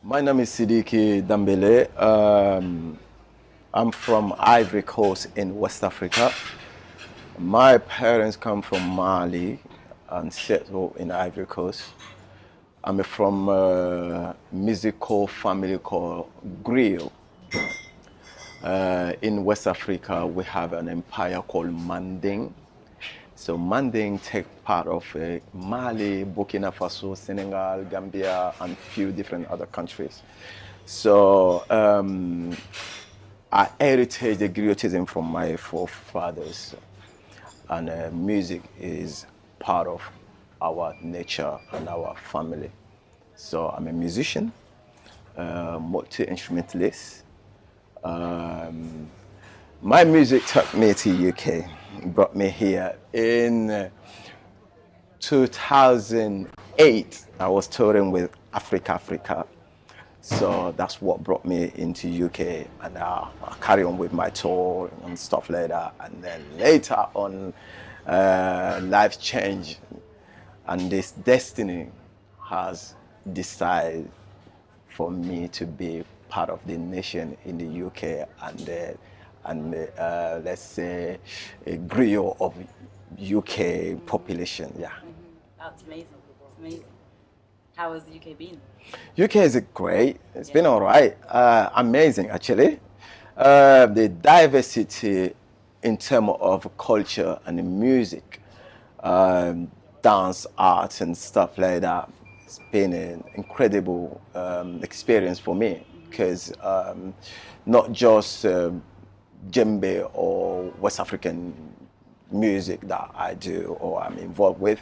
My name is Sidiki Dembélé. I'm from Ivory Coast in West Africa. My parents come from Mali and settled in Ivory Coast. I'm from a musical family called Griot. In West Africa, we have an empire called Manding. So Manding take part of Mali, Burkina Faso, Senegal, Gambia, and few different other countries. So I heritage the griotism from my forefathers, and music is part of our nature and our family. So I'm a musician, multi-instrumentalist. My music took me to UK, brought me here in 2008. I was touring with Africa. So that's what brought me into UK, and I carry on with my tour and stuff like that. And then later on, life changed, and this destiny has decided for me to be part of the nation in the UK and let's say a griot of UK population. Yeah. That's amazing. It's amazing. How has the UK been? UK is great. It's been all right. Amazing, actually. The diversity in terms of culture and music, dance, art, and stuff like that. It's been an incredible experience for me, because not just Djembe or West African music that I do or I'm involved with,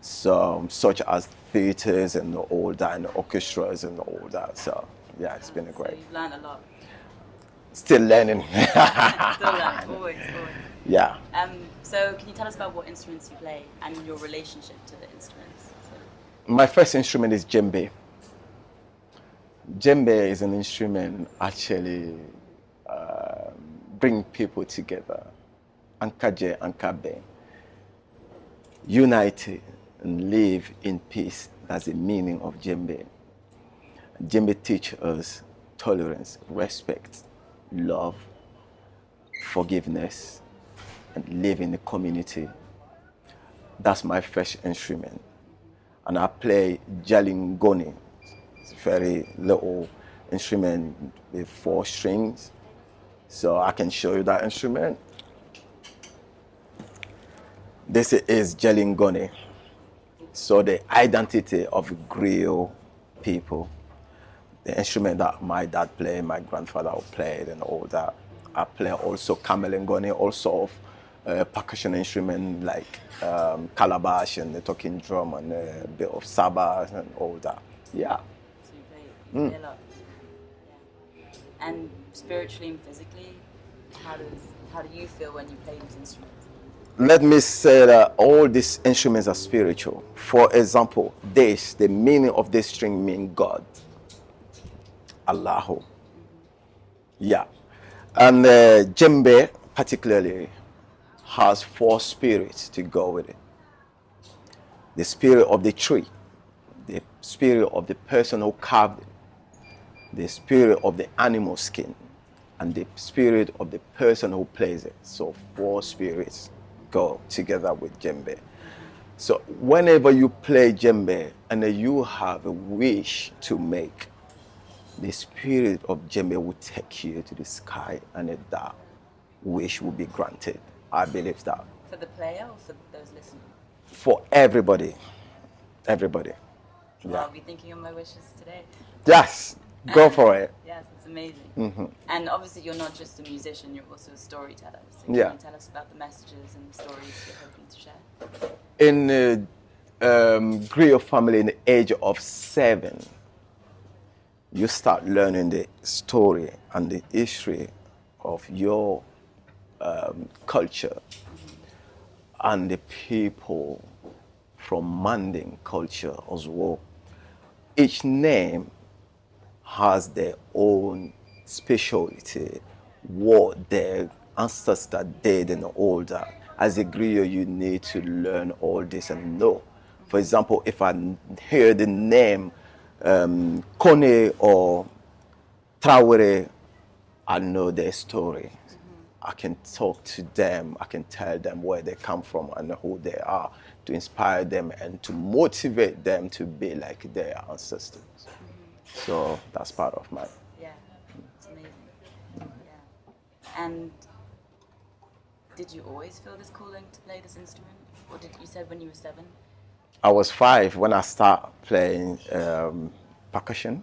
so such as theaters and all that, and orchestras and all that. So yeah, it's been a great. So you've learned a lot. Still learning. Still learning, always. Yeah. So can you tell us about what instruments you play and your relationship to the instruments? My first instrument is Djembe. Djembe is an instrument actually bring people together. Ankaje, Ankabe. United and live in peace. That's the meaning of Djembe. Djembe teaches us tolerance, respect, love, forgiveness, and live in the community. That's my first instrument. And I play jalingoni. It's a very little instrument with 4 strings. So I can show you that instrument. This is jalingoni. So the identity of griot people. The instrument that my dad played, my grandfather played, and all that. I play also kamelengoni, also percussion instrument like calabash and the talking drum and a bit of sabah and all that. Yeah. So you play a lot. Yeah. And spiritually and physically, how do you feel when you play these instruments? Let me say that all these instruments are spiritual. For example, the meaning of this string means God. Allahu. Yeah. And Djembe particularly has 4 spirits to go with it. The spirit of the tree, the spirit of the person who carved it, the spirit of the animal skin, and the spirit of the person who plays it. So 4 spirits go together with Djembe. So whenever you play Djembe and you have a wish to make, the spirit of Djembe will take you to the sky, and that wish will be granted. I believe that. For the player or for those listening? For everybody. Everybody. Well, I'll be thinking of my wishes today. Yes, go for it. Yes, it's amazing. Mm-hmm. And obviously you're not just a musician, you're also a storyteller. So can you tell us about the messages and the stories you're hoping to share? In the griot family, in the age of 7, you start learning the story and the history of your culture and the people from Manding culture as well. Each name has their own specialty, what their ancestors did and all that. As a griot, you need to learn all this and know. For example, if I hear the name Kone or Traore, I know their story. I can talk to them, I can tell them where they come from and who they are, to inspire them and to motivate them to be like their ancestors. So that's part of mine. Yeah, it's amazing. Yeah. And did you always feel this calling to play this instrument? Or did you said when you were 7? I was 5 when I started playing percussion.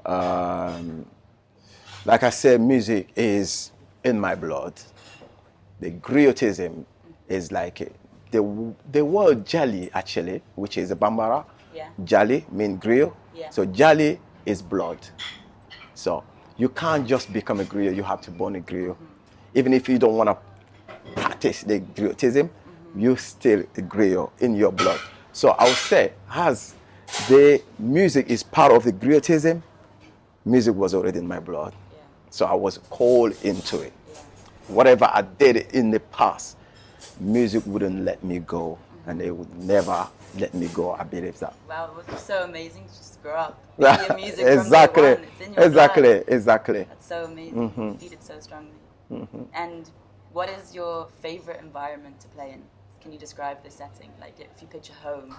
Yeah. Like I said, music is in my blood. The griotism is like the word jali actually, which is a Bambara. Yeah. Jali means griot. Yeah. So jali is blood. So you can't just become a griot, you have to born a griot. Even if you don't want to practice the griotism, you still a griot in your blood. So I would say, as the music is part of the griotism, music was already in my blood. Yeah. So I was called into it. Yeah. Whatever I did in the past, music wouldn't let me go, and they would never let me go. I believe that. Wow, it was so amazing to just grow up. Your music Exactly. From day one. It's in your blood. Exactly. That's so amazing. You feed it so strongly. And what is your favorite environment to play in? Can you describe the setting? Like if you picture home,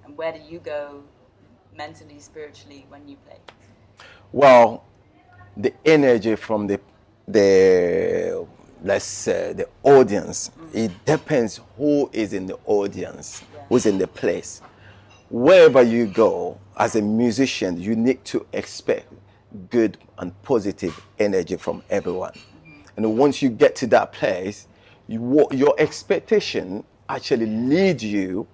and where do you go mentally, spiritually when you play? Well, the energy from the let's say the audience, it depends who is in the audience, who's in the place. Wherever you go as a musician, you need to expect good and positive energy from everyone. And once you get to that place, your expectation actually leads you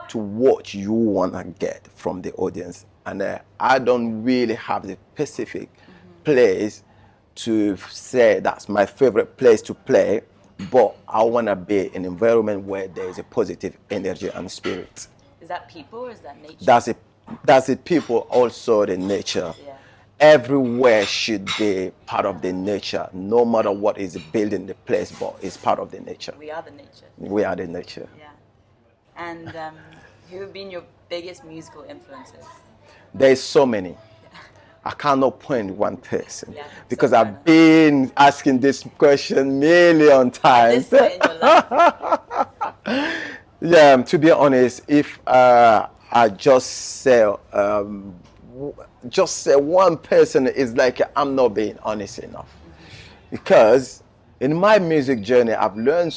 to what you want to get from the audience. And I don't really have the specific place to say that's my favorite place to play, but I want to be in an environment where there is a positive energy and spirit. Is that people or is that nature? That's it. People, also the nature. Yeah. Everywhere should be part of the nature, no matter what is building the place, but it's part of the nature. We are the nature. We are the nature. Yeah. And who have been your biggest musical influences? There's so many. I cannot point one person, because so I've been asking this question million times. At this point in your life. Yeah, to be honest, if I just say one person, is like I'm not being honest enough. Because in my music journey, I've learned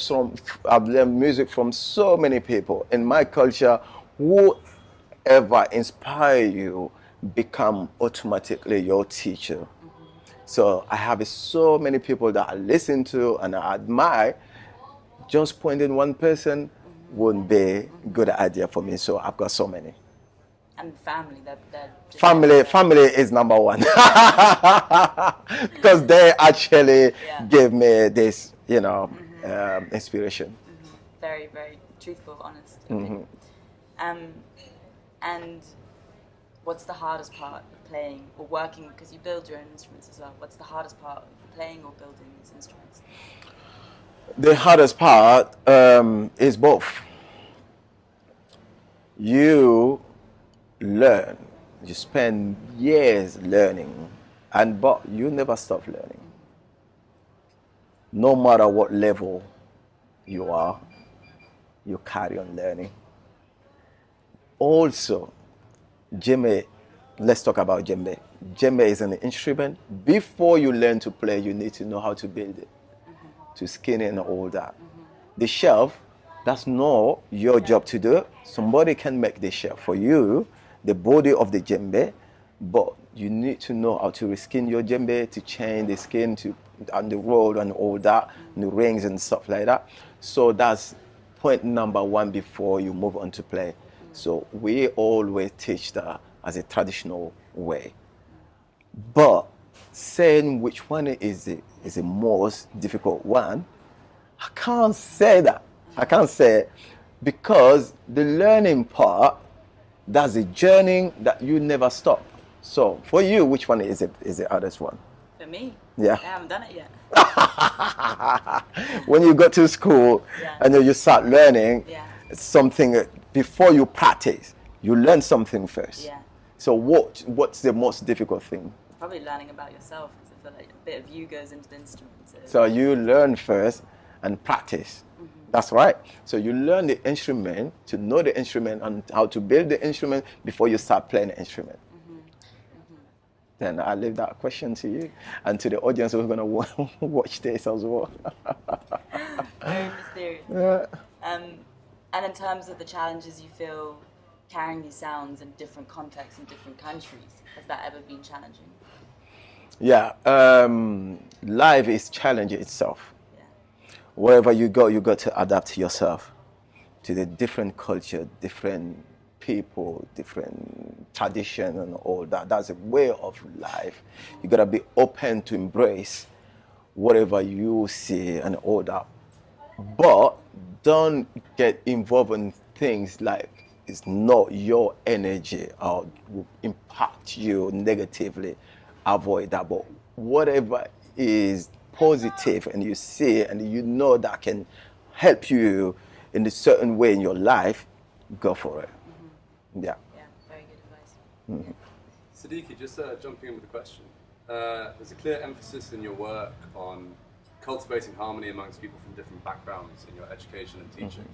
music from so many people. In my culture, whoever inspire you become automatically your teacher. So I have so many people that I listen to and I admire. Just pointing one person wouldn't be a good idea for me. So I've got so many. And family, family is number one. Because they actually give me this, inspiration. Very, very truthful, honest. And what's the hardest part of playing or working, because you build your own instruments as well, what's the hardest part of playing or building these instruments? The hardest part is both. You learn, you spend years learning, but you never stop learning. No matter what level you are, you carry on learning. Also, Djembe, let's talk about Djembe. Djembe is an instrument. Before you learn to play, you need to know how to build it, to skin it and all that. The shelf, that's not your job to do. Somebody can make the shelf for you, the body of the Djembe, but you need to know how to reskin your Djembe, to change the skin, and the roll and all that, and the rings and stuff like that. So that's point number one before you move on to play. So we always teach that as a traditional way. But saying which one is the most difficult one, I can't say that. I can't say, because the learning part, that's a journey that you never stop. So for you, which one is the hardest one? For me? Yeah. I haven't done it yet. When you go to school and then you start learning something, before you practice, you learn something first. Yeah. So what's the most difficult thing? Probably learning about yourself, because I feel like a bit of you goes into the instrument. So you learn first and practice. That's right. So you learn the instrument, to know the instrument and how to build the instrument before you start playing the instrument. Then I leave that question to you and to the audience who's going to watch this as well. Very mysterious. Yeah. And in terms of the challenges you feel carrying these sounds in different contexts in different countries, has that ever been challenging? Yeah. Life is challenging itself. Yeah. Wherever you got to adapt yourself to the different culture, different people, different tradition and all that. That's a way of life. You got to be open to embrace whatever you see and all that. But don't get involved in things like it's not your energy or will impact you negatively. Avoid that. But whatever is positive and you see and you know that can help you in a certain way in your life, go for it. Yeah. Yeah, very good advice. Sidiki, just jumping in with a question. There's a clear emphasis in your work on cultivating harmony amongst people from different backgrounds in your education and teaching.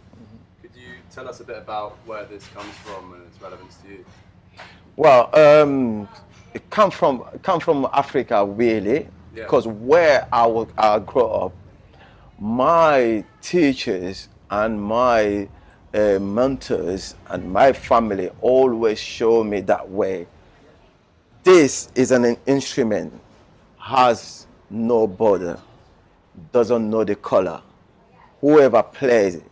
Could you tell us a bit about where this comes from and its relevance to you? Well, it come from Africa really, because where I grew up, my teachers and my mentors and my family always show me that way. This is an instrument, has no border, doesn't know the color. Whoever plays it,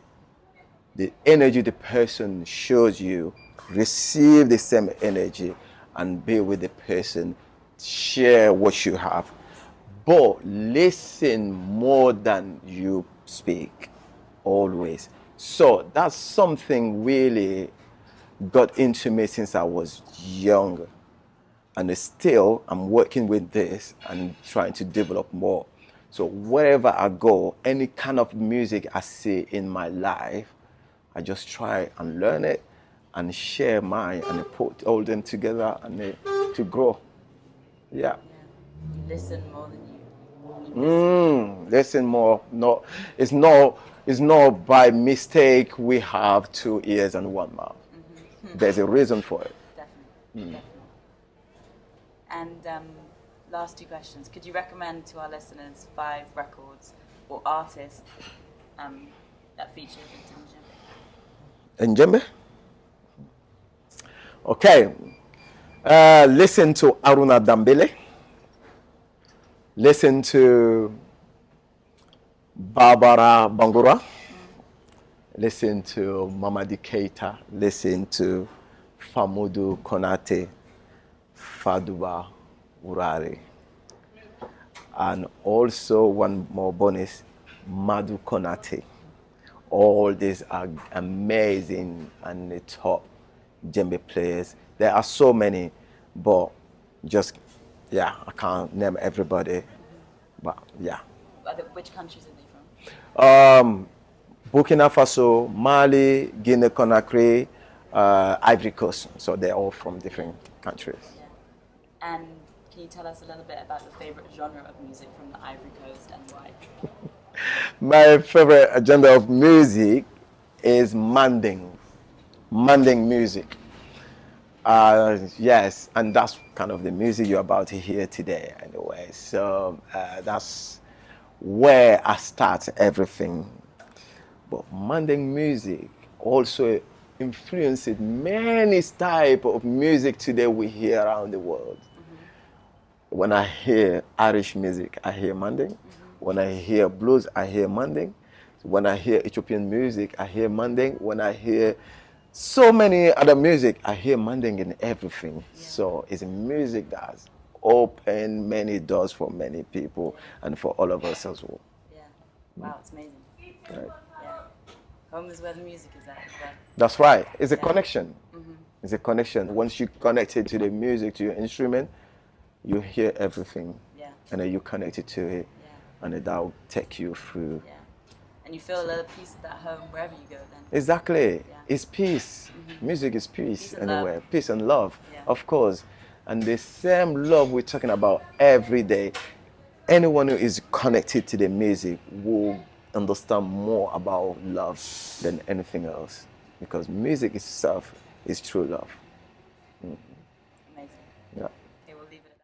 the energy the person shows you, receive the same energy and be with the person, share what you have. But listen more than you speak, always. So that's something really got into me since I was younger. And still, I'm working with this and trying to develop more. So wherever I go, any kind of music I see in my life, I just try and learn it and share mine and put all them together and to grow. Yeah. Listen more than you. Listen more. No, it's not by mistake we have 2 ears and 1 mouth. There's a reason for it. Definitely. And last 2 questions. Could you recommend to our listeners 5 records or artists that feature in Djembe? Okay. Listen to Aruna Dambele. Listen to Barbara Bangura. Listen to Mamadi Keita. Listen to Famudu Konate, Faduba Urari. And also one more bonus, Madu Konate. All these are amazing and the top djembe players. There are so many, but just, I can't name everybody. But which countries are they from? Burkina Faso, Mali, Guinea, Conakry, Ivory Coast. So they're all from different countries. Yeah. And can you tell us a little bit about your favorite genre of music from the Ivory Coast and why? My favorite genre of music is Manding music. Yes, and that's kind of the music you're about to hear today anyway. So that's where I start everything. But Manding music also influenced many types of music today we hear around the world. When I hear Irish music, I hear Manding. When I hear blues, I hear Manding. When I hear Ethiopian music, I hear Manding. When I hear so many other music, I hear Manding in everything. Yeah. So it's a music that's opened many doors for many people and for all of us as well. Yeah. Wow, it's amazing. Right. Yeah. Home is where the music is at. That's right. It's a connection. It's a connection. Once you connect it to the music, to your instrument, you hear everything. Yeah. And then you connect it to it. And that will take you through. Yeah. And you feel a little peace at home wherever you go then. Exactly. Yeah. It's peace. Music is peace Peace and anyway. love. Peace and love, Yeah. of course. And the same love we're talking about every day. Anyone who is connected to the music will understand more about love than anything else, because music itself is true love.